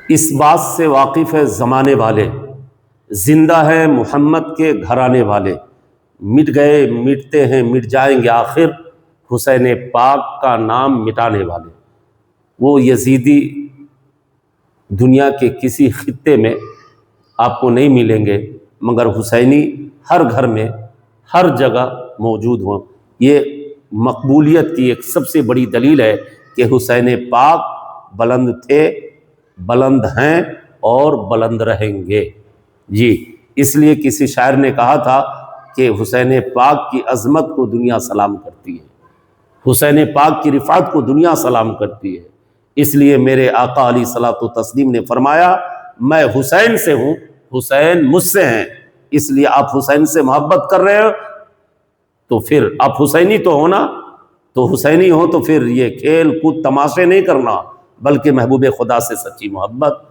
اس بات سے واقف ہے زمانے والے، زندہ ہے محمد کے گھرانے والے، مٹ گئے مٹتے ہیں مٹ جائیں گے آخر، حسین پاک کا نام مٹانے والے۔ وہ یزیدی دنیا کے کسی خطے میں آپ کو نہیں ملیں گے، مگر حسینی ہر گھر میں ہر جگہ موجود ہوں۔ یہ مقبولیت کی ایک سب سے بڑی دلیل ہے کہ حسین پاک بلند تھے، بلند ہیں اور بلند رہیں گے۔ جی، اس لیے کسی شاعر نے کہا تھا کہ حسین پاک کی عظمت کو دنیا سلام کرتی ہے، حسین پاک کی رفعت کو دنیا سلام کرتی ہے۔ اس لیے میرے آقا علیہ الصلوۃ والتسلیم نے فرمایا، میں حسین سے ہوں، حسین مجھ سے ہیں۔ اس لیے آپ حسین سے محبت کر رہے ہو تو پھر آپ حسینی تو ہونا، تو حسینی ہو تو پھر یہ کھیل کود تماشے نہیں کرنا، بلکہ محبوب خدا سے سچی محبت۔